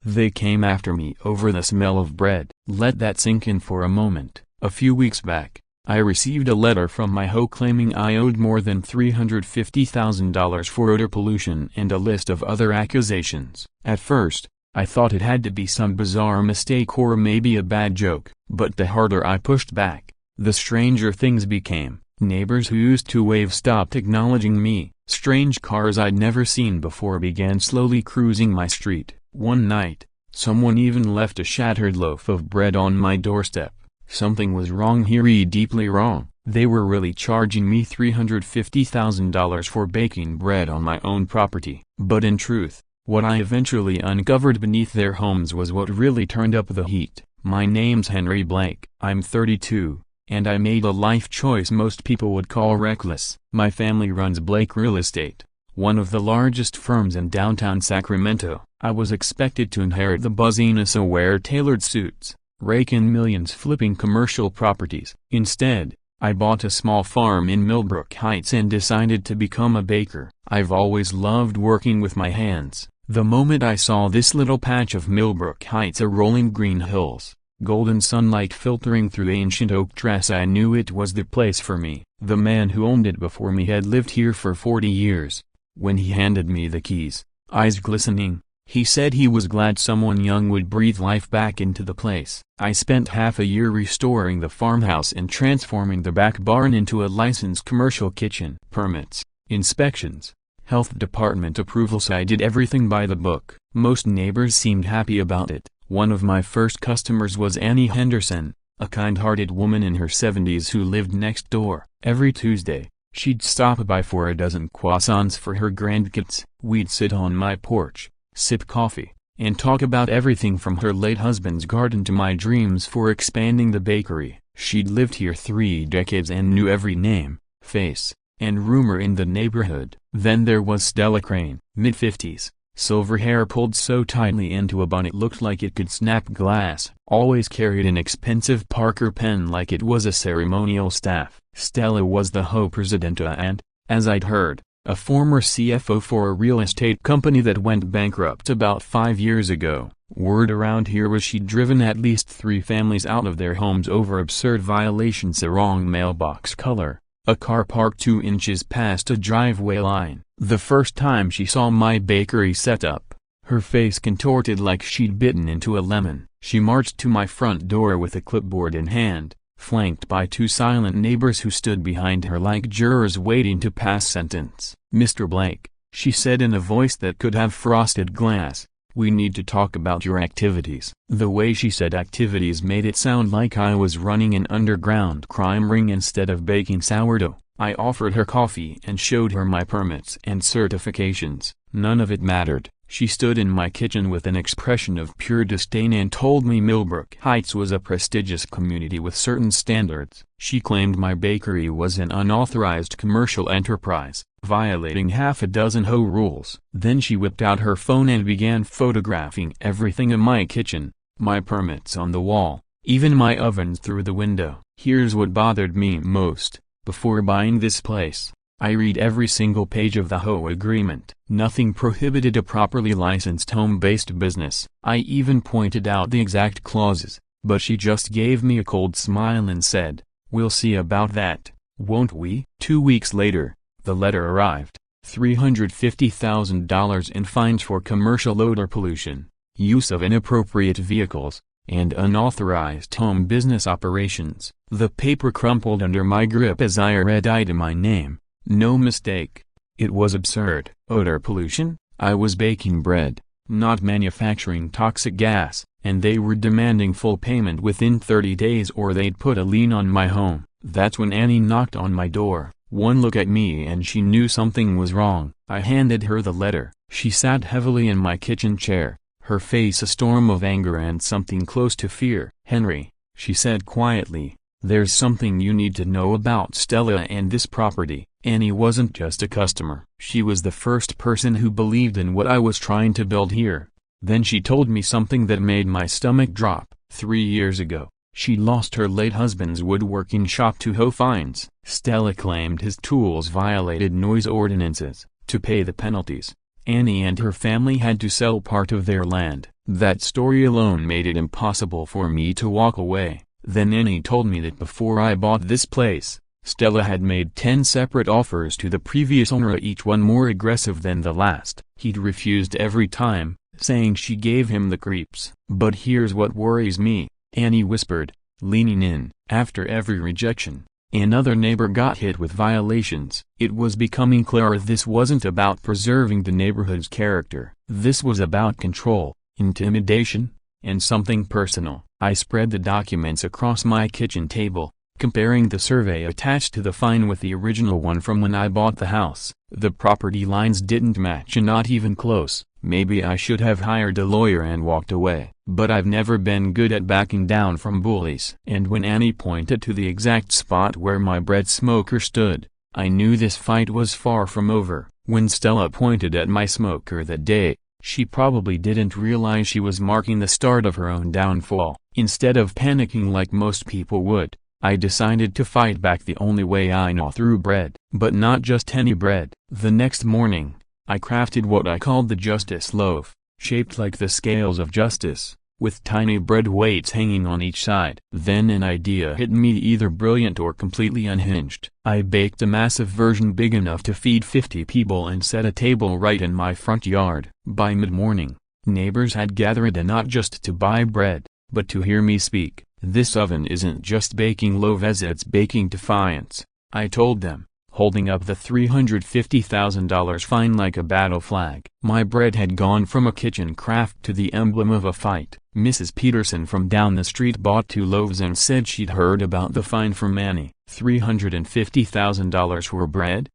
They came after me over the smell of bread. Let that sink in for a moment. A few weeks back, I received a letter from my HOA claiming I owed more than $350,000 for odor pollution and a list of other accusations. At first, I thought it had to be some bizarre mistake or maybe a bad joke, but the harder I pushed back, the stranger things became. Neighbors who used to wave stopped acknowledging me. Strange cars I'd never seen before began slowly cruising my street. One night, someone even left a shattered loaf of bread on my doorstep. Something was wrong here, deeply wrong. They were really charging me $350,000 for baking bread on my own property. But in truth, what I eventually uncovered beneath their homes was what really turned up the heat. My name's Henry Blake. I'm 32, and I made a life choice most people would call reckless. My family runs Blake Real Estate, one of the largest firms in downtown Sacramento. I was expected to inherit the buzziness of wear tailored suits, rake in millions flipping commercial properties. Instead, I bought a small farm in Millbrook Heights and decided to become a baker. I've always loved working with my hands. The moment I saw this little patch of Millbrook Heights, a rolling green hills, golden sunlight filtering through ancient oak trees, I knew it was the place for me. The man who owned it before me had lived here for 40 years. When he handed me the keys, eyes glistening, he said he was glad someone young would breathe life back into the place. I spent half a year restoring the farmhouse and transforming the back barn into a licensed commercial kitchen. Permits, inspections, health department approvals, I did everything by the book. Most neighbors seemed happy about it. One of my first customers was Annie Henderson, a kind-hearted woman in her 70s who lived next door. Every Tuesday, she'd stop by for a dozen croissants for her grandkids. We'd sit on my porch, sip coffee, and talk about everything from her late husband's garden to my dreams for expanding the bakery. She'd lived here 3 decades and knew every name, face, and rumor in the neighborhood. Then there was Stella Crane, mid-50s, silver hair pulled so tightly into a bun it looked like it could snap glass. Always carried an expensive Parker pen like it was a ceremonial staff. Stella was the HOA presidenta and, as I'd heard, a former CFO for a real estate company that went bankrupt about 5 years ago. Word around here was she'd driven at least 3 families out of their homes over absurd violations: the wrong mailbox color, a car parked 2 inches past a driveway line. The first time she saw my bakery set up, her face contorted like she'd bitten into a lemon. She marched to my front door with a clipboard in hand, flanked by 2 silent neighbors who stood behind her like jurors waiting to pass sentence. "Mr. Blake," she said in a voice that could have frosted glass, "we need to talk about your activities." The way she said activities made it sound like I was running an underground crime ring instead of baking sourdough. I offered her coffee and showed her my permits and certifications. None of it mattered. She stood in my kitchen with an expression of pure disdain and told me Millbrook Heights was a prestigious community with certain standards. She claimed my bakery was an unauthorized commercial enterprise, violating half a dozen HOA rules. Then she whipped out her phone and began photographing everything in my kitchen, my permits on the wall, even my ovens through the window. Here's what bothered me most. Before buying this place, I read every single page of the HOA agreement. Nothing prohibited a properly licensed home-based business. I even pointed out the exact clauses, but she just gave me a cold smile and said, "We'll see about that, won't we?" 2 weeks later, the letter arrived. $350,000 in fines for commercial odor pollution, use of inappropriate vehicles, and unauthorized home business operations. The paper crumpled under my grip as I read my name. No mistake. It was absurd. Odor pollution? I was baking bread, not manufacturing toxic gas, and they were demanding full payment within 30 days or they'd put a lien on my home. That's when Annie knocked on my door. One look at me and she knew something was wrong. I handed her the letter. She sat heavily in my kitchen chair, her face a storm of anger and something close to fear. "Henry," she said quietly, "there's something you need to know about Stella and this property." Annie wasn't just a customer. She was the first person who believed in what I was trying to build here. Then she told me something that made my stomach drop. 3 years ago, she lost her late husband's woodworking shop to HOA fines. Stella claimed his tools violated noise ordinances. To pay the penalties, Annie and her family had to sell part of their land, That story alone made it impossible for me to walk away. Then Annie told me that before I bought this place, Stella had made 10 separate offers to the previous owner, each one more aggressive than the last. He'd refused every time, saying she gave him the creeps. "But here's what worries me," Annie whispered, leaning in. "After every rejection, another neighbor got hit with violations." It was becoming clearer this wasn't about preserving the neighborhood's character. This was about control, intimidation, and something personal. I spread the documents across my kitchen table, comparing the survey attached to the fine with the original one from when I bought the house. The property lines didn't match, and not even close. Maybe I should have hired a lawyer and walked away. But I've never been good at backing down from bullies. And when Annie pointed to the exact spot where my bread smoker stood, I knew this fight was far from over. When Stella pointed at my smoker that day, she probably didn't realize she was marking the start of her own downfall. Instead of panicking like most people would, I decided to fight back the only way I know, through bread. But not just any bread. The next morning, I crafted what I called the justice loaf, shaped like the scales of justice, with tiny bread weights hanging on each side. Then an idea hit me, either brilliant or completely unhinged. I baked a massive version big enough to feed 50 people and set a table right in my front yard. By mid-morning, neighbors had gathered, and not just to buy bread, but to hear me speak. "This oven isn't just baking loaves, it's baking defiance," I told them, holding up the $350,000 fine like a battle flag. My bread had gone from a kitchen craft to the emblem of a fight. Mrs. Peterson from down the street bought 2 loaves and said she'd heard about the fine from Annie. $350,000 for bread?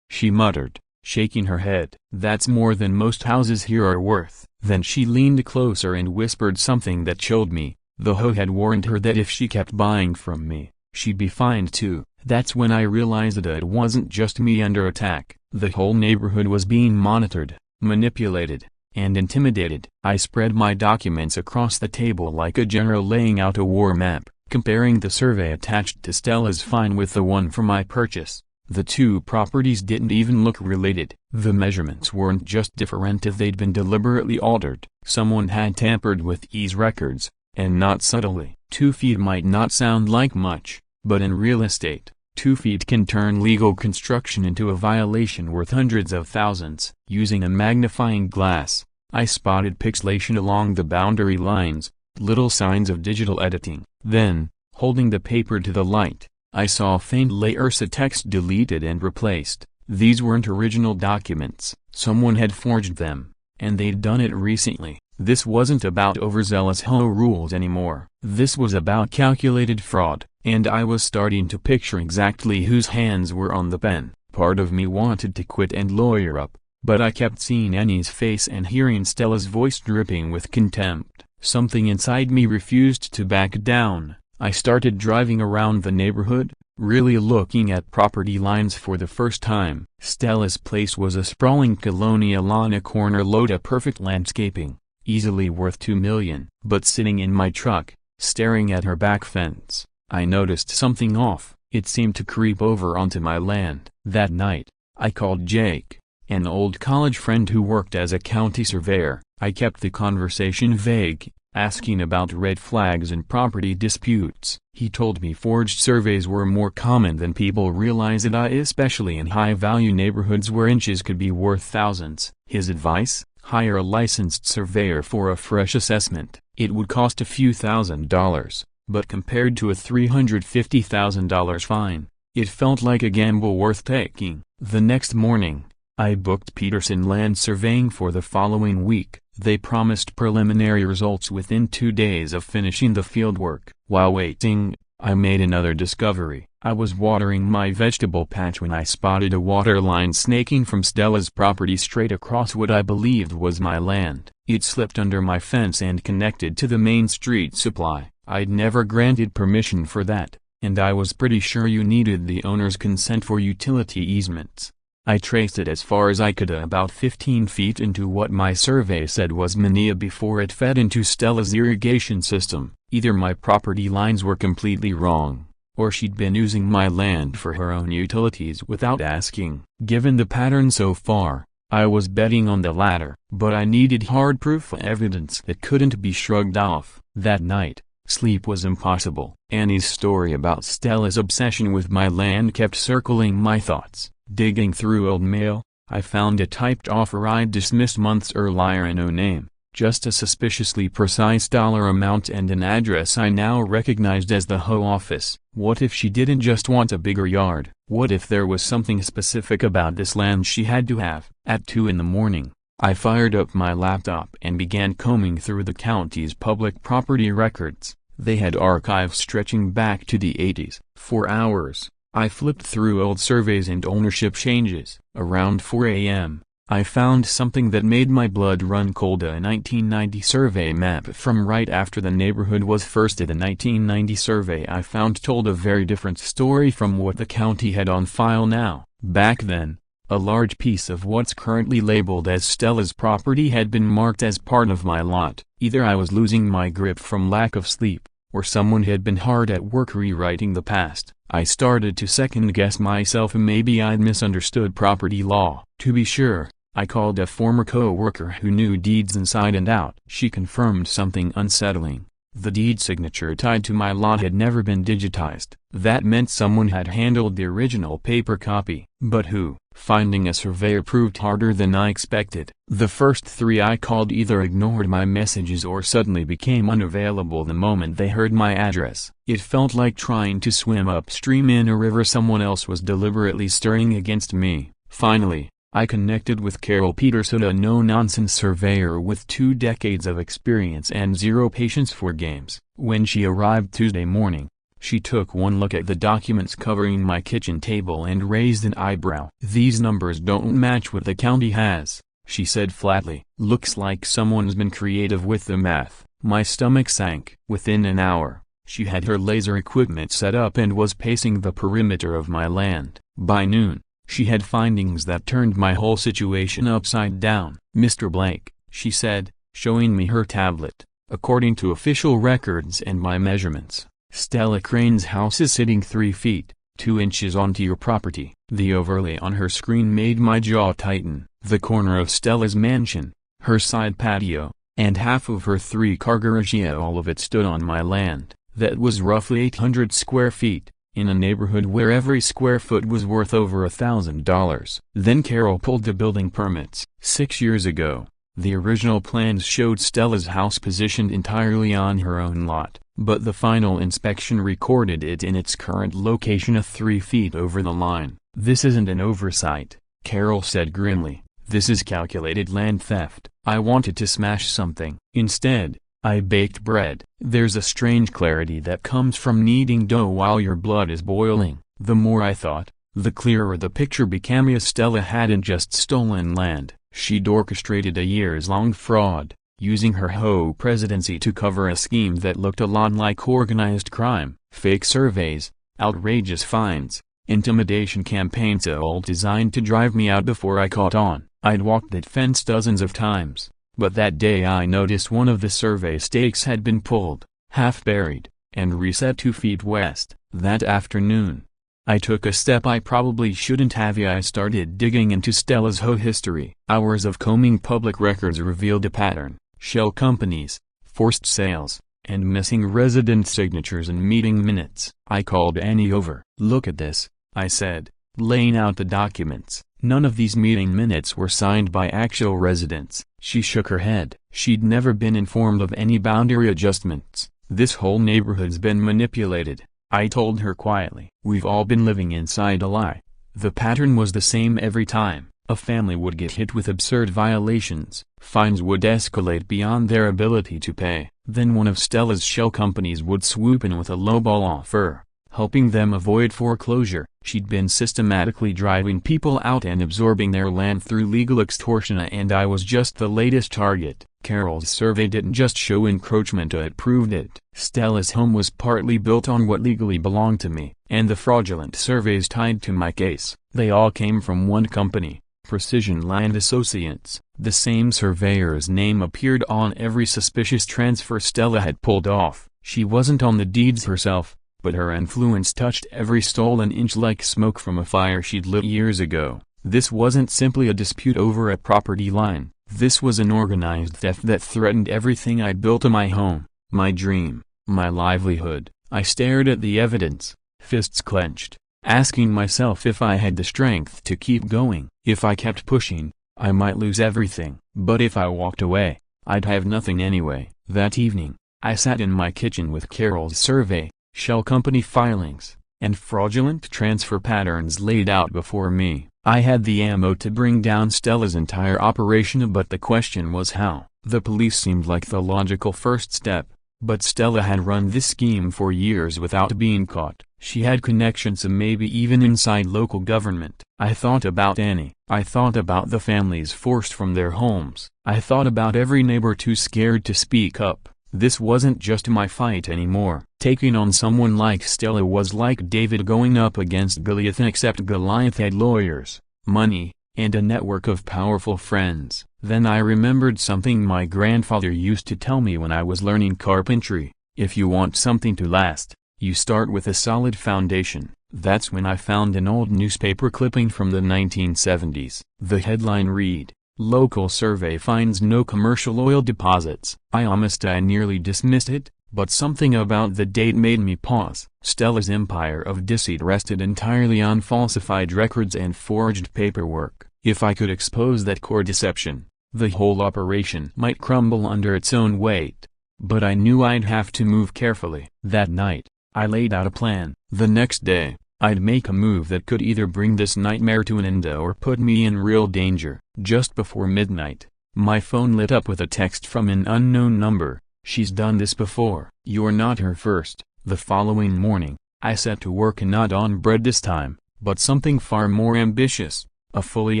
She muttered, shaking her head. "That's more than most houses here are worth." Then she leaned closer and whispered something that chilled me. The HOA had warned her that if she kept buying from me, she'd be fined too. That's when I realized that it wasn't just me under attack. The whole neighborhood was being monitored, manipulated, and intimidated. I spread my documents across the table like a general laying out a war map, comparing the survey attached to Stella's fine with the one for my purchase. The two properties didn't even look related. The measurements weren't just different, they'd been deliberately altered. Someone had tampered with these records, and not subtly. 2 feet might not sound like much, but in real estate, 2 feet can turn legal construction into a violation worth hundreds of thousands. Using a magnifying glass, I spotted pixelation along the boundary lines, little signs of digital editing. Then, holding the paper to the light, I saw faint layers of text deleted and replaced. These weren't original documents. Someone had forged them, and they'd done it recently. This wasn't about overzealous HOA rules anymore. This was about calculated fraud, and I was starting to picture exactly whose hands were on the pen. Part of me wanted to quit and lawyer up, but I kept seeing Annie's face and hearing Stella's voice dripping with contempt. Something inside me refused to back down. I started driving around the neighborhood, really looking at property lines for the first time. Stella's place was a sprawling colonial on a corner lot of perfect landscaping, easily worth $2 million. But sitting in my truck, staring at her back fence, I noticed something off. It seemed to creep over onto my land. That night, I called Jake, an old college friend who worked as a county surveyor. I kept the conversation vague, asking about red flags and property disputes. He told me forged surveys were more common than people realized, especially in high-value neighborhoods where inches could be worth thousands. His advice? Hire a licensed surveyor for a fresh assessment. It would cost a few $1,000s, but compared to a $350,000 fine, it felt like a gamble worth taking. The next morning, I booked Peterson Land Surveying for the following week. They promised preliminary results within 2 days of finishing the fieldwork. While waiting, I made another discovery. I was watering my vegetable patch when I spotted a water line snaking from Stella's property straight across what I believed was my land. It slipped under my fence and connected to the main street supply. I'd never granted permission for that, and I was pretty sure you needed the owner's consent for utility easements. I traced it as far as I could, about 15 feet into what my survey said was Mania before it fed into Stella's irrigation system. Either my property lines were completely wrong, or she'd been using my land for her own utilities without asking. Given the pattern so far, I was betting on the latter, but I needed hard proof evidence that couldn't be shrugged off. That night, sleep was impossible. Annie's story about Stella's obsession with my land kept circling my thoughts. Digging through old mail, I found a typed offer I'd dismissed months earlier and no name, just a suspiciously precise dollar amount and an address I now recognized as the HOA office. What if she didn't just want a bigger yard? What if there was something specific about this land she had to have? At 2 in the morning, I fired up my laptop and began combing through the county's public property records. They had archives stretching back to the 80s. For hours, I flipped through old surveys and ownership changes. Around 4 a.m., I found something that made my blood run cold. A 1990 survey map from right after the neighborhood was first. The 1990 survey I found told a very different story from what the county had on file now. Back then, a large piece of what's currently labeled as Stella's property had been marked as part of my lot. Either I was losing my grip from lack of sleep, or someone had been hard at work rewriting the past. I started to second-guess myself. Maybe I'd misunderstood property law. To be sure, I called a former co-worker who knew deeds inside and out. She confirmed something unsettling. The deed signature tied to my lot had never been digitized. That meant someone had handled the original paper copy. But who? Finding a surveyor proved harder than I expected. The first 3 I called either ignored my messages or suddenly became unavailable the moment they heard my address. It felt like trying to swim upstream in a river someone else was deliberately stirring against me. Finally, I connected with Carol Peterson, a no-nonsense surveyor with 2 decades of experience and zero patience for games. When she arrived Tuesday morning, she took one look at the documents covering my kitchen table and raised an eyebrow. "These numbers don't match what the county has," she said flatly. "Looks like someone's been creative with the math." My stomach sank. Within an hour, she had her laser equipment set up and was pacing the perimeter of my land. By noon, she had findings that turned my whole situation upside down. "Mr. Blake," she said, showing me her tablet, "according to official records and my measurements, Stella Crane's house is sitting 3 feet, 2 inches onto your property." The overlay on her screen made my jaw tighten. The corner of Stella's mansion, her side patio, and half of her 3-car garage, all of it stood on my land. That was roughly 800 square feet, in a neighborhood where every square foot was worth over $1,000. Then Carol pulled the building permits. 6 years ago, the original plans showed Stella's house positioned entirely on her own lot, but the final inspection recorded it in its current location 3 feet over the line. "This isn't an oversight," Carol said grimly. "This is calculated land theft." I wanted to smash something. Instead, I baked bread. There's a strange clarity that comes from kneading dough while your blood is boiling. The more I thought, the clearer the picture became. Stella hadn't just stolen land, she'd orchestrated a years-long fraud, using her HOA presidency to cover a scheme that looked a lot like organized crime. Fake surveys, outrageous fines, intimidation campaigns, all designed to drive me out before I caught on. I'd walked that fence dozens of times. But that day I noticed one of the survey stakes had been pulled, half buried, and reset 2 feet west. That afternoon, I took a step I probably shouldn't have. I started digging into Stella's HOA history. Hours of combing public records revealed a pattern: shell companies, forced sales, and missing resident signatures and meeting minutes. I called Annie over. "Look at this," I said, laying out the documents. None of these meeting minutes were signed by actual residents. She shook her head. She'd never been informed of any boundary adjustments. "This whole neighborhood's been manipulated," I told her quietly. "We've all been living inside a lie." The pattern was the same every time. A family would get hit with absurd violations. Fines would escalate beyond their ability to pay. Then one of Stella's shell companies would swoop in with a lowball offer, helping them avoid foreclosure. She'd been systematically driving people out and absorbing their land through legal extortion, and I was just the latest target. Carol's survey didn't just show encroachment, it proved it. Stella's home was partly built on what legally belonged to me, and the fraudulent surveys tied to my case, they all came from one company, Precision Land Associates. The same surveyor's name appeared on every suspicious transfer Stella had pulled off. She wasn't on the deeds herself, but her influence touched every stolen inch like smoke from a fire she'd lit years ago. This wasn't simply a dispute over a property line. This was an organized theft that threatened everything I'd built in my home, my dream, my livelihood. I stared at the evidence, fists clenched, asking myself if I had the strength to keep going. If I kept pushing, I might lose everything. But if I walked away, I'd have nothing anyway. That evening, I sat in my kitchen with Carol's survey, shell company filings, and fraudulent transfer patterns laid out before me. I had the ammo to bring down Stella's entire operation, but the question was how. The police seemed like the logical first step, but Stella had run this scheme for years without being caught. She had connections, maybe even inside local government. I thought about Annie. I thought about the families forced from their homes. I thought about every neighbor too scared to speak up. This wasn't just my fight anymore. Taking on someone like Stella was like David going up against Goliath, except Goliath had lawyers, money, and a network of powerful friends. Then I remembered something my grandfather used to tell me when I was learning carpentry. If you want something to last, you start with a solid foundation. That's when I found an old newspaper clipping from the 1970s. The headline read, "Local survey finds no commercial oil deposits." I nearly dismissed it, but something about the date made me pause. Stella's empire of deceit rested entirely on falsified records and forged paperwork. If I could expose that core deception, the whole operation might crumble under its own weight. But I knew I'd have to move carefully. That night, I laid out a plan. The next day, I'd make a move that could either bring this nightmare to an end or put me in real danger. Just before midnight, my phone lit up with a text from an unknown number. "She's done this before. You're not her first." The following morning, I set to work, and not on bread this time, but something far more ambitious, a fully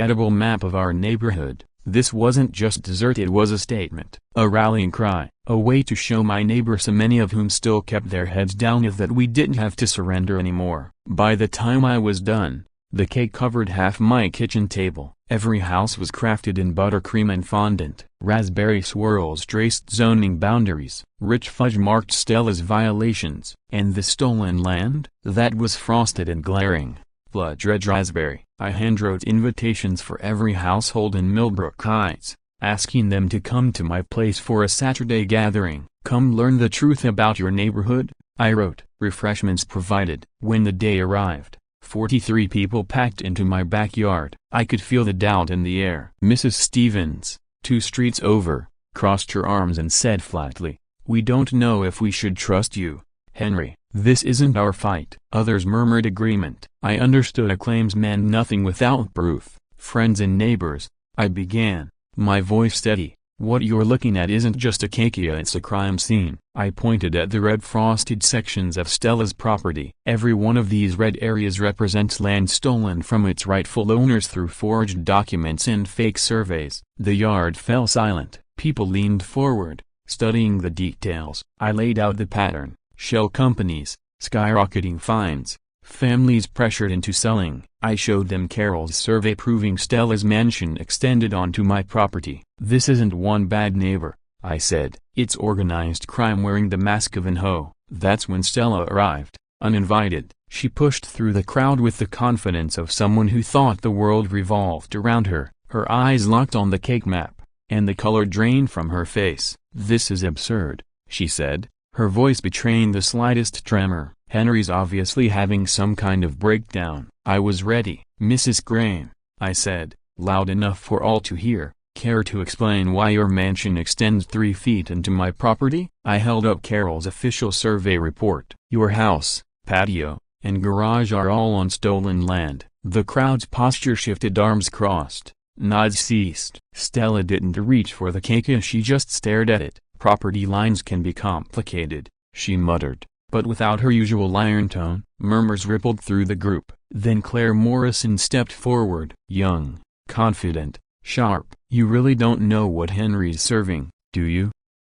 edible map of our neighborhood. This wasn't just dessert, it was a statement, a rallying cry, a way to show my neighbors, so many of whom still kept their heads down, that we didn't have to surrender anymore. By the time I was done, the cake covered half my kitchen table. Every house was crafted in buttercream and fondant. Raspberry swirls traced zoning boundaries. Rich fudge marked Stella's violations. And the stolen land? That was frosted and glaring. Blood red raspberry. I handwrote invitations for every household in Millbrook Heights, asking them to come to my place for a Saturday gathering. "Come learn the truth about your neighborhood," I wrote. Refreshments provided. When the day arrived, 43 people packed into my backyard. I could feel the doubt in the air. Mrs. Stevens, 2 streets over, crossed her arms and said flatly, "We don't know if we should trust you, Henry. This isn't our fight." Others murmured agreement. I understood claims meant nothing without proof. "Friends and neighbors," I began, my voice steady, "what you're looking at isn't just a cakea, it's a crime scene." I pointed at the red frosted sections of Stella's property. "Every one of these red areas represents land stolen from its rightful owners through forged documents and fake surveys." The yard fell silent. People leaned forward, studying the details. I laid out the pattern. Shell companies, skyrocketing fines, families pressured into selling. I showed them Carol's survey proving Stella's mansion extended onto my property. "This isn't one bad neighbor," I said. "It's organized crime wearing the mask of an HOA." That's when Stella arrived, uninvited. She pushed through the crowd with the confidence of someone who thought the world revolved around her. Her eyes locked on the cake map, and the color drained from her face. "This is absurd," she said, her voice betraying the slightest tremor. "Henry's obviously having some kind of breakdown." I was ready. "Mrs. Crane," I said, loud enough for all to hear, "care to explain why your mansion extends 3 feet into my property?" I held up Carol's official survey report. "Your house, patio, and garage are all on stolen land." The crowd's posture shifted, arms crossed, nods ceased. Stella didn't reach for the cake, she just stared at it. "Property lines can be complicated," she muttered, but without her usual iron tone. Murmurs rippled through the group. Then Claire Morrison stepped forward. Young, confident, sharp. "You really don't know what Henry's serving, do you?"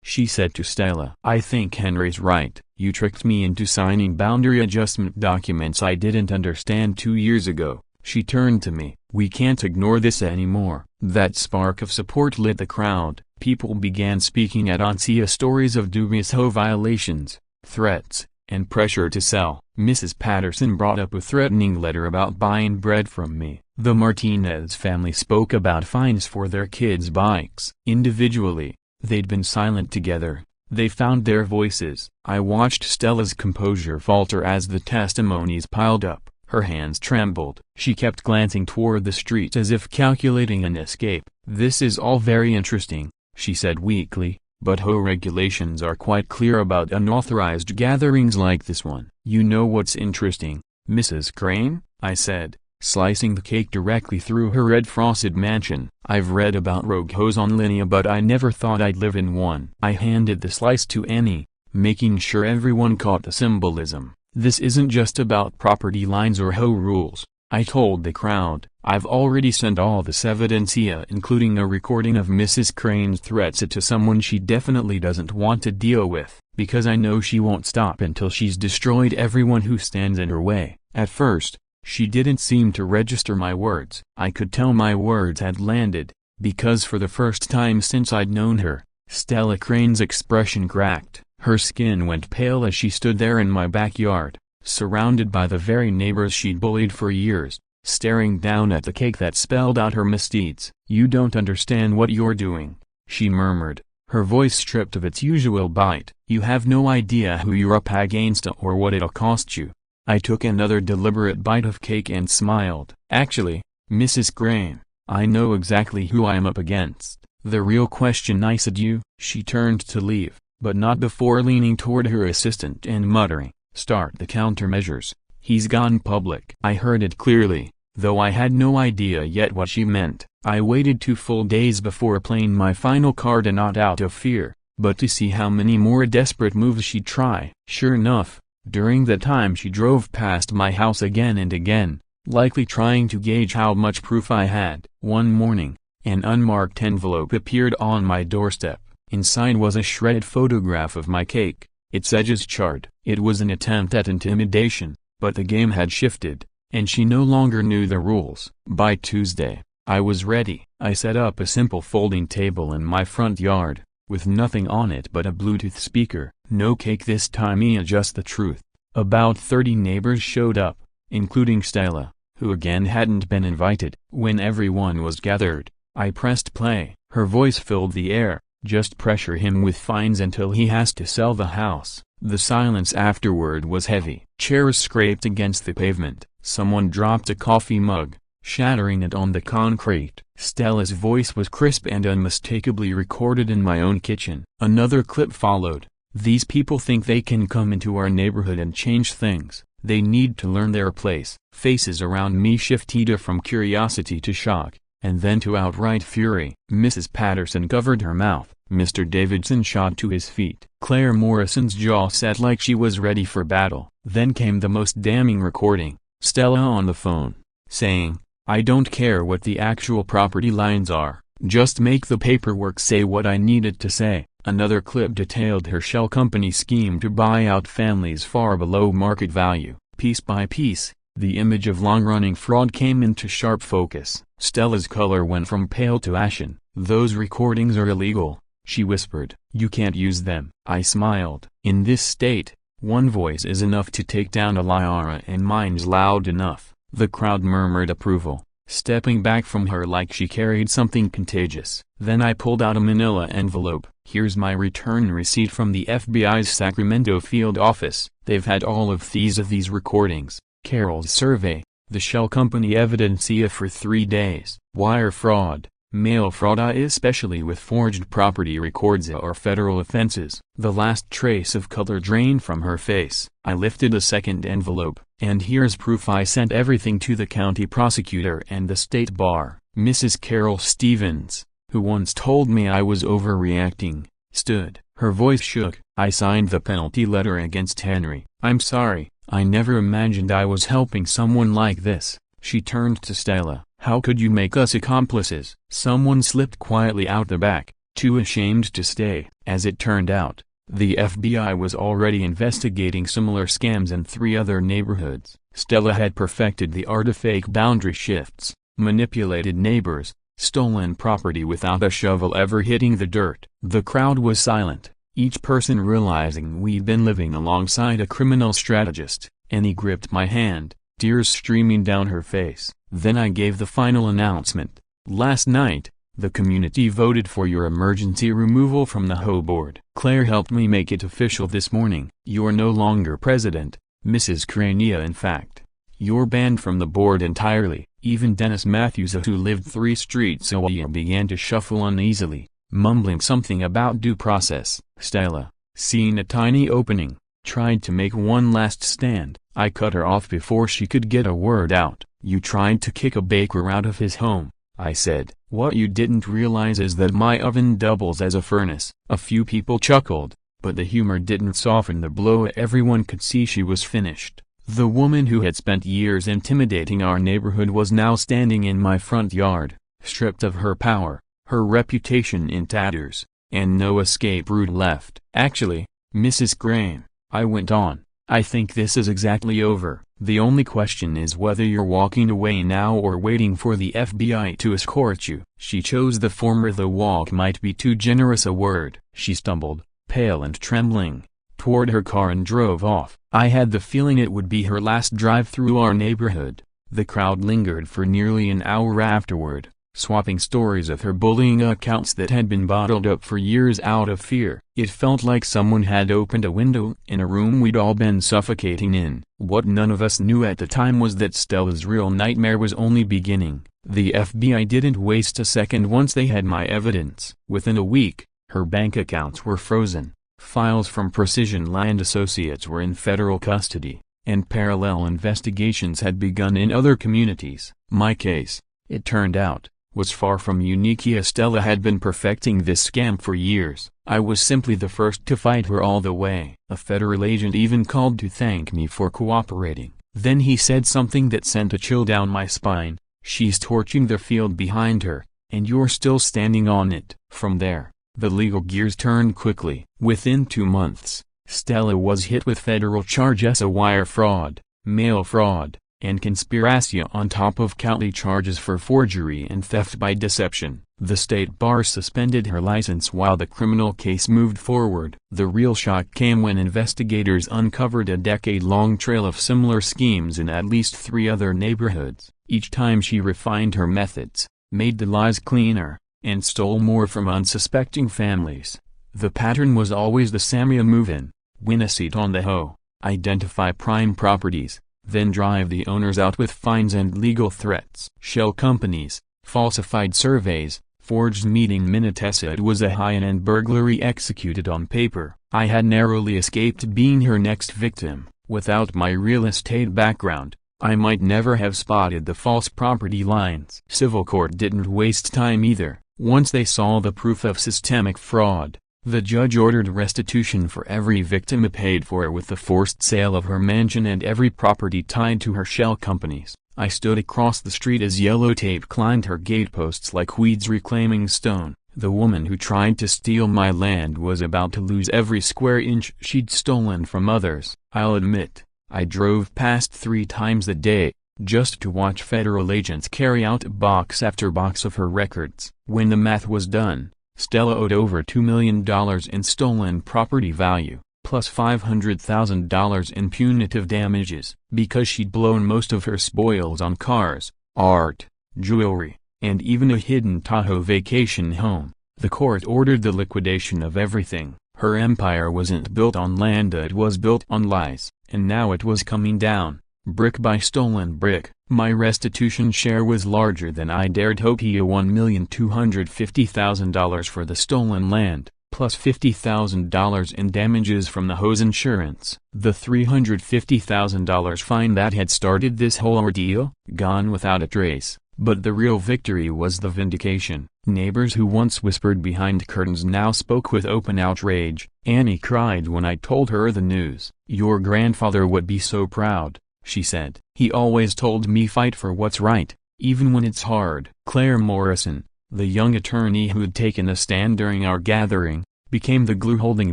she said to Stella. "I think Henry's right. You tricked me into signing boundary adjustment documents I didn't understand 2 years ago." She turned to me. "We can't ignore this anymore." That spark of support lit the crowd. People began speaking at once, stories of dubious HOA violations, threats, and pressure to sell. Mrs. Patterson brought up a threatening letter about buying bread from me. The Martinez family spoke about fines for their kids' bikes. Individually, they'd been silent together. They found their voices. I watched Stella's composure falter as the testimonies piled up. Her hands trembled. She kept glancing toward the street as if calculating an escape. "This is all very interesting," she said weakly, "but HOA regulations are quite clear about unauthorized gatherings like this one." "You know what's interesting, Mrs. Crane?" I said, slicing the cake directly through her red frosted mansion. "I've read about rogue HOAs on Linea, but I never thought I'd live in one." I handed the slice to Annie, making sure everyone caught the symbolism. "This isn't just about property lines or HOA rules," I told the crowd. "I've already sent all this evidence here, including a recording of Mrs. Crane's threats to someone she definitely doesn't want to deal with, because I know she won't stop until she's destroyed everyone who stands in her way." At first, she didn't seem to register my words. I could tell my words had landed, because for the first time since I'd known her, Stella Crane's expression cracked. Her skin went pale as she stood there in my backyard, surrounded by the very neighbors she'd bullied for years, staring down at the cake that spelled out her misdeeds. "You don't understand what you're doing," she murmured, her voice stripped of its usual bite. "You have no idea who you're up against or what it'll cost you." I took another deliberate bite of cake and smiled. "Actually, Mrs. Crane, I know exactly who I am up against. The real question," I said. "You." She turned to leave, but not before leaning toward her assistant and muttering, "Start the countermeasures. He's gone public." I heard it clearly, though I had no idea yet what she meant. I waited 2 full days before playing my final card, and not out of fear, but to see how many more desperate moves she'd try. Sure enough, during that time she drove past my house again and again, likely trying to gauge how much proof I had. One morning, an unmarked envelope appeared on my doorstep. Inside was a shredded photograph of my cake, its edges charred. It was an attempt at intimidation, but the game had shifted, and she no longer knew the rules. By Tuesday, I was ready. I set up a simple folding table in my front yard, with nothing on it but a Bluetooth speaker. No cake this time, just the truth. About 30 neighbors showed up, including Stella, who again hadn't been invited. When everyone was gathered, I pressed play. Her voice filled the air. "Just pressure him with fines until he has to sell the house." The silence afterward was heavy. Chairs scraped against the pavement. Someone dropped a coffee mug, shattering it on the concrete. Stella's voice was crisp and unmistakably recorded in my own kitchen. Another clip followed. "These people think they can come into our neighborhood and change things. They need to learn their place." Faces around me shifted from curiosity to shock, and then to outright fury. Mrs. Patterson covered her mouth. Mr. Davidson shot to his feet. Claire Morrison's jaw set like she was ready for battle. Then came the most damning recording, Stella on the phone, saying, "I don't care what the actual property lines are, just make the paperwork say what I need it to say." Another clip detailed her shell company scheme to buy out families far below market value. Piece by piece, the image of long-running fraud came into sharp focus. Stella's color went from pale to ashen. "Those recordings are illegal," she whispered. "You can't use them." I smiled. In this state, one voice is enough to take down a liar, and mine's loud enough. The crowd murmured approval, stepping back from her like she carried something contagious. Then I pulled out a manila envelope. "Here's my return receipt from the FBI's Sacramento field office. They've had all of these recordings, Carol's survey, the shell company evidence here for 3 days. Wire fraud, mail fraud, especially with forged property records, are federal offenses." The last trace of color drained from her face. I lifted a second envelope. "And here's proof I sent everything to the county prosecutor and the state bar." Mrs. Carol Stevens, who once told me I was overreacting, stood. Her voice shook. "I signed the penalty letter against Henry. I'm sorry, I never imagined I was helping someone like this." She turned to Stella. "How could you make us accomplices?" Someone slipped quietly out the back, too ashamed to stay. As it turned out, the FBI was already investigating similar scams in 3 other neighborhoods. Stella had perfected the art of fake boundary shifts, manipulated neighbors, stolen property without a shovel ever hitting the dirt. The crowd was silent, each person realizing we'd been living alongside a criminal strategist. Annie gripped my hand, tears streaming down her face. Then I gave the final announcement. Last night, the community voted for your emergency removal from the HOA board. Claire helped me make it official this morning. You're no longer president, Mrs. Crania. In fact, you're banned from the board entirely. Even Dennis Matthews, who lived 3 streets away, began to shuffle uneasily, mumbling something about due process. Stella, seeing a tiny opening, tried to make one last stand. I cut her off before she could get a word out. You tried to kick a baker out of his home, I said. What you didn't realize is that my oven doubles as a furnace. A few people chuckled, but the humor didn't soften the blow. Everyone could see she was finished. The woman who had spent years intimidating our neighborhood was now standing in my front yard, stripped of her power, her reputation in tatters, and no escape route left. Actually, Mrs. Crane, I went on, I think this is exactly over. The only question is whether you're walking away now or waiting for the FBI to escort you. She chose the former. The walk might be too generous a word. She stumbled, pale and trembling, toward her car and drove off. I had the feeling it would be her last drive through our neighborhood. The crowd lingered for nearly an hour afterward, swapping stories of her bullying accounts that had been bottled up for years out of fear. It felt like someone had opened a window in a room we'd all been suffocating in. What none of us knew at the time was that Stella's real nightmare was only beginning. The FBI didn't waste a second once they had my evidence. Within a week, her bank accounts were frozen, files from Precision Land Associates were in federal custody, and parallel investigations had begun in other communities. My case, it turned out, was far from unique. Stella had been perfecting this scam for years. I was simply the first to fight her all the way. A federal agent even called to thank me for cooperating. Then he said something that sent a chill down my spine. She's torching the field behind her, and you're still standing on it. From there, the legal gears turned quickly. Within 2 months, Stella was hit with federal charges of wire fraud, mail fraud, and conspiracy, on top of county charges for forgery and theft by deception. The state bar suspended her license while the criminal case moved forward. The real shock came when investigators uncovered a decade-long trail of similar schemes in at least 3 other neighborhoods. Each time she refined her methods, made the lies cleaner, and stole more from unsuspecting families. The pattern was always the same: move in, win a seat on the HOA, identify prime properties, then drive the owners out with fines and legal threats. Shell companies, falsified surveys, forged meeting minutes. It was a high-end burglary executed on paper. I had narrowly escaped being her next victim. Without my real estate background, I might never have spotted the false property lines. Civil court didn't waste time either. Once they saw the proof of systemic fraud, the judge ordered restitution for every victim. Paid for with the forced sale of her mansion and every property tied to her shell companies. I stood across the street as yellow tape climbed her gateposts like weeds reclaiming stone. The woman who tried to steal my land was about to lose every square inch she'd stolen from others. I'll admit, I drove past 3 times a day, just to watch federal agents carry out box after box of her records. When the math was done, Stella owed over $2 million in stolen property value, plus $500,000 in punitive damages, because she'd blown most of her spoils on cars, art, jewelry, and even a hidden Tahoe vacation home. The court ordered the liquidation of everything. Her empire wasn't built on land, it was built on lies, and now it was coming down, brick by stolen brick. My restitution share was larger than I dared hope. $1,250,000 for the stolen land, plus $50,000 in damages from the HOA's insurance. The $350,000 fine that had started this whole ordeal, gone without a trace. But the real victory was the vindication. Neighbors who once whispered behind curtains now spoke with open outrage. Annie cried when I told her the news. "Your grandfather would be so proud," she said. "He always told me fight for what's right, even when it's hard." Claire Morrison, the young attorney who'd taken a stand during our gathering, became the glue holding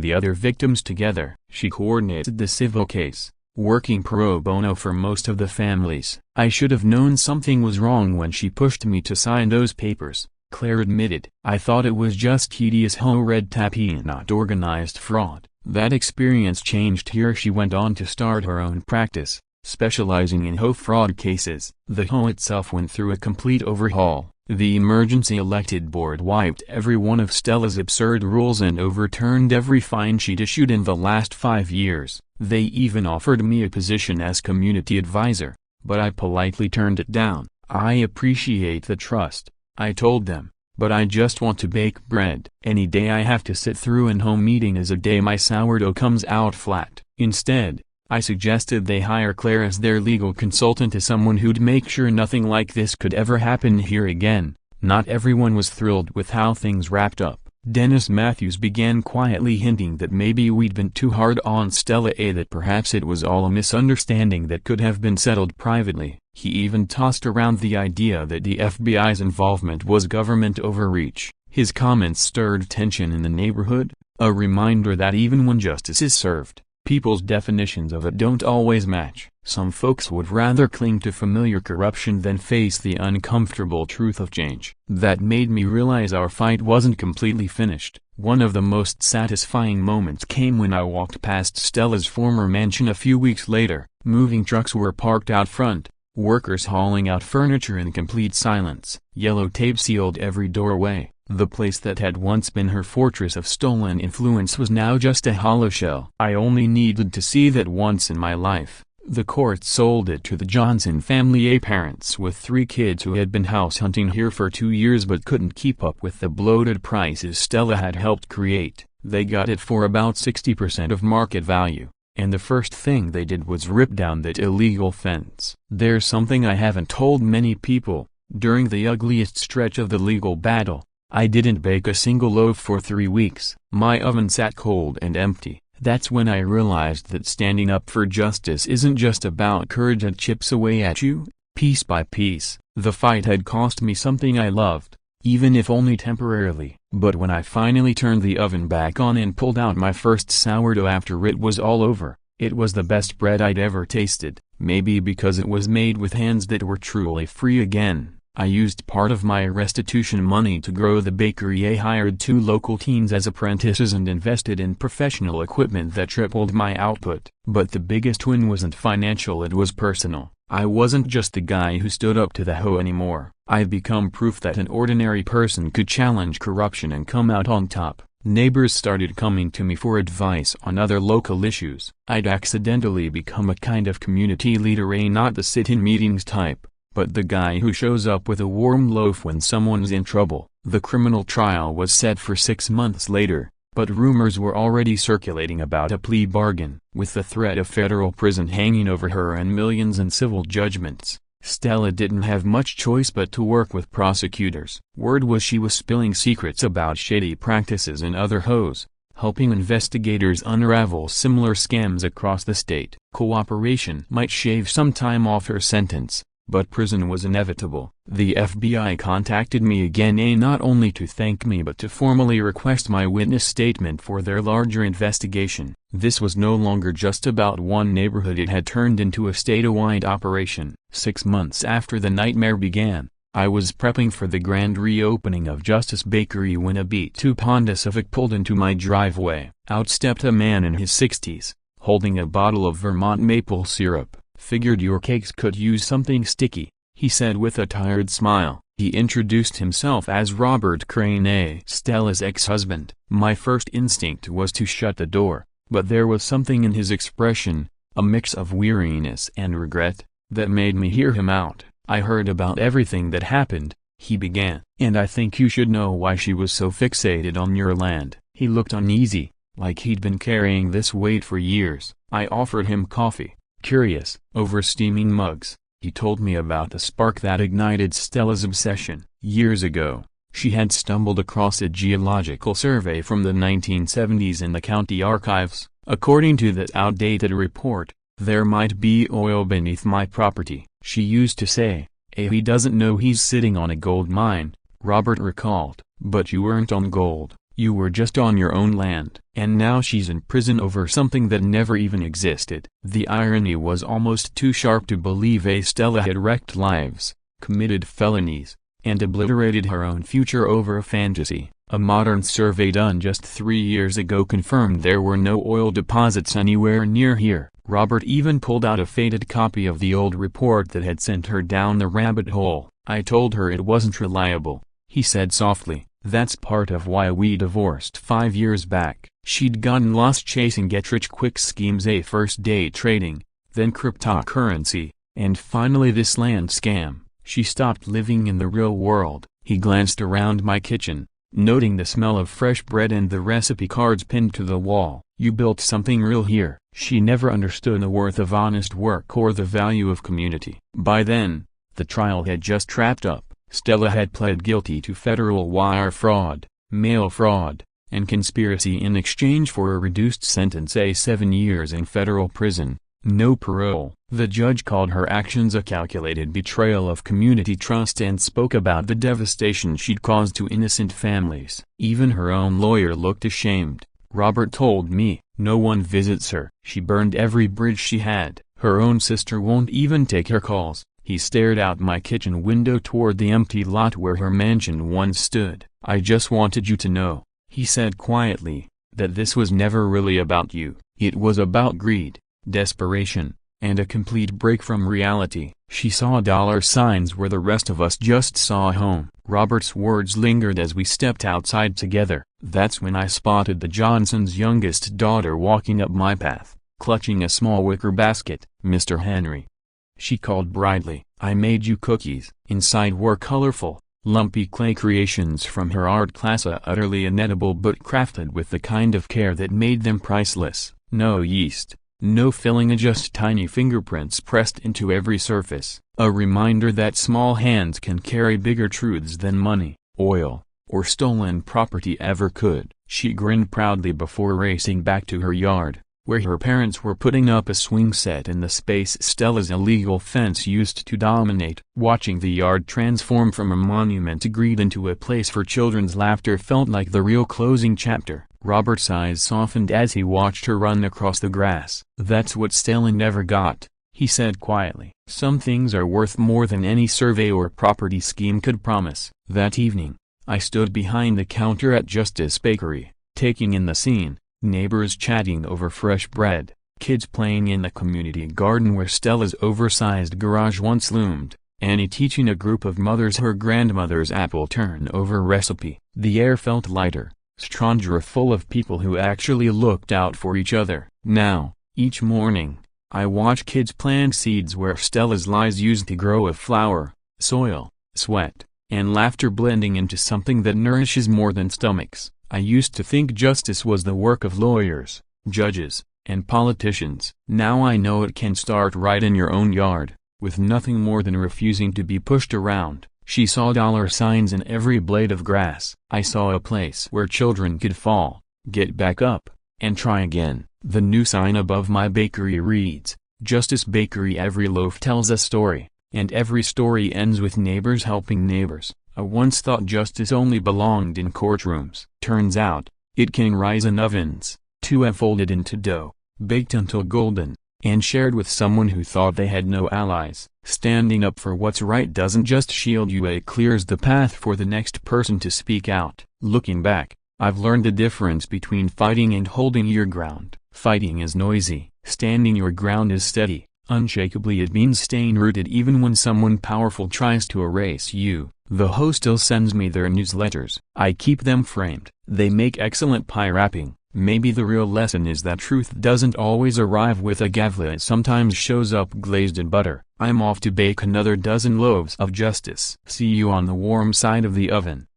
the other victims together. She coordinated the civil case, working pro bono for most of the families. "I should have known something was wrong when she pushed me to sign those papers," Claire admitted. "I thought it was just tedious HOA red tape and not organized fraud." That experience changed her. She went on to start her own practice, specializing in HOA fraud cases. The HOA itself went through a complete overhaul. The emergency elected board wiped every one of Stella's absurd rules and overturned every fine she'd issued in the last 5 years. They even offered me a position as community advisor, but I politely turned it down. "I appreciate the trust," I told them, "but I just want to bake bread. Any day I have to sit through an home meeting is a day my sourdough comes out flat." Instead, I suggested they hire Claire as their legal consultant, as someone who'd make sure nothing like this could ever happen here again. Not everyone was thrilled with how things wrapped up. Dennis Matthews began quietly hinting that maybe we'd been too hard on Stella, that perhaps it was all a misunderstanding that could have been settled privately. He even tossed around the idea that the FBI's involvement was government overreach. His comments stirred tension in the neighborhood, a reminder that even when justice is served, people's definitions of it don't always match. Some folks would rather cling to familiar corruption than face the uncomfortable truth of change. That made me realize our fight wasn't completely finished. One of the most satisfying moments came when I walked past Stella's former mansion a few weeks later. Moving trucks were parked out front, workers hauling out furniture in complete silence. Yellow tape sealed every doorway. The place that had once been her fortress of stolen influence was now just a hollow shell. I only needed to see that once in my life. The court sold it to the Johnson family, parents with 3 kids who had been house hunting here for 2 years but couldn't keep up with the bloated prices Stella had helped create. They got it for about 60% of market value, and the first thing they did was rip down that illegal fence. There's something I haven't told many people. During the ugliest stretch of the legal battle, I didn't bake a single loaf for 3 weeks. My oven sat cold and empty. That's when I realized that standing up for justice isn't just about courage that chips away at you, piece by piece. The fight had cost me something I loved, even if only temporarily. But when I finally turned the oven back on and pulled out my first sourdough after it was all over, it was the best bread I'd ever tasted. Maybe because it was made with hands that were truly free again. I used part of my restitution money to grow the bakery. I hired 2 local teens as apprentices and invested in professional equipment that tripled my output. But the biggest win wasn't financial, it was personal. I wasn't just the guy who stood up to the HOA anymore. I've become proof that an ordinary person could challenge corruption and come out on top. Neighbors started coming to me for advice on other local issues. I'd accidentally become a kind of community leader, not the sit-in meetings type, but the guy who shows up with a warm loaf when someone's in trouble. The criminal trial was set for 6 months later, but rumors were already circulating about a plea bargain. With the threat of federal prison hanging over her and millions in civil judgments, Stella didn't have much choice but to work with prosecutors. Word was she was spilling secrets about shady practices in other HOAs, helping investigators unravel similar scams across the state. Cooperation might shave some time off her sentence, but prison was inevitable. The FBI contacted me again, not only to thank me but to formally request my witness statement for their larger investigation. This was no longer just about one neighborhood, it had turned into a statewide operation. 6 months after the nightmare began, I was prepping for the grand reopening of Justice Bakery when a B2 Honda Civic pulled into my driveway. Out stepped a man in his 60s, holding a bottle of Vermont maple syrup. "Figured your cakes could use something sticky," he said with a tired smile. He introduced himself as Robert Crane, Stella's ex-husband. My first instinct was to shut the door, but there was something in his expression, a mix of weariness and regret, that made me hear him out. "I heard about everything that happened," he began, "and I think you should know why she was so fixated on your land." He looked uneasy, like he'd been carrying this weight for years. I offered him coffee. Curious, over steaming mugs, he told me about the spark that ignited Stella's obsession. Years ago, she had stumbled across a geological survey from the 1970s in the county archives. According to that outdated report, there might be oil beneath my property. She used to say, "He doesn't know he's sitting on a gold mine," Robert recalled. "But you weren't on gold. You were just on your own land." And now she's in prison over something that never even existed. The irony was almost too sharp to believe. Stella had wrecked lives, committed felonies, and obliterated her own future over a fantasy. A modern survey done just 3 years ago confirmed there were no oil deposits anywhere near here. Robert even pulled out a faded copy of the old report that had sent her down the rabbit hole. "I told her it wasn't reliable," he said softly. "That's part of why we divorced 5 years back." She'd gotten lost chasing get-rich-quick schemes, a first-day trading, then cryptocurrency, and finally this land scam. She stopped living in the real world. He glanced around my kitchen, noting the smell of fresh bread and the recipe cards pinned to the wall. "You built something real here." She never understood the worth of honest work or the value of community. By then, the trial had just wrapped up. Stella had pled guilty to federal wire fraud, mail fraud, and conspiracy in exchange for a reduced sentence, 7 years in federal prison, no parole. The judge called her actions a calculated betrayal of community trust and spoke about the devastation she'd caused to innocent families. Even her own lawyer looked ashamed. Robert told me, "No one visits her. She burned every bridge she had. Her own sister won't even take her calls." He stared out my kitchen window toward the empty lot where her mansion once stood. "I just wanted you to know," he said quietly, "that this was never really about you. It was about greed, desperation, and a complete break from reality." She saw dollar signs where the rest of us just saw a home. Robert's words lingered as we stepped outside together. That's when I spotted the Johnsons' youngest daughter walking up my path, clutching a small wicker basket. "Mr. Henry," she called brightly, "I made you cookies." Inside were colorful, lumpy clay creations from her art class, utterly inedible but crafted with the kind of care that made them priceless. No yeast, no filling, just tiny fingerprints pressed into every surface. A reminder that small hands can carry bigger truths than money, oil, or stolen property ever could. She grinned proudly before racing back to her yard, where her parents were putting up a swing set in the space Stella's illegal fence used to dominate. Watching the yard transform from a monument to greed into a place for children's laughter felt like the real closing chapter. Robert's eyes softened as he watched her run across the grass. "That's what Stella never got," he said quietly. "Some things are worth more than any survey or property scheme could promise." That evening, I stood behind the counter at Justice Bakery, taking in the scene. Neighbors chatting over fresh bread, kids playing in the community garden where Stella's oversized garage once loomed, Annie teaching a group of mothers her grandmother's apple turnover recipe. The air felt lighter, stranger, full of people who actually looked out for each other. Now, each morning, I watch kids plant seeds where Stella's lies used to grow, of flour, soil, sweat, and laughter blending into something that nourishes more than stomachs. I used to think justice was the work of lawyers, judges, and politicians. Now I know it can start right in your own yard, with nothing more than refusing to be pushed around. She saw dollar signs in every blade of grass. I saw a place where children could fall, get back up, and try again. The new sign above my bakery reads, "Justice Bakery. Every loaf tells a story, and every story ends with neighbors helping neighbors." I once thought justice only belonged in courtrooms. Turns out, it can rise in ovens, too, folded into dough, baked until golden, and shared with someone who thought they had no allies. Standing up for what's right doesn't just shield you, it clears the path for the next person to speak out. Looking back, I've learned the difference between fighting and holding your ground. Fighting is noisy. Standing your ground is steady. Unshakably, it means staying rooted even when someone powerful tries to erase you. The host still sends me their newsletters. I keep them framed. They make excellent pie wrapping. Maybe the real lesson is that truth doesn't always arrive with a gavla, it sometimes shows up glazed in butter. I'm off to bake another dozen loaves of justice. See you on the warm side of the oven.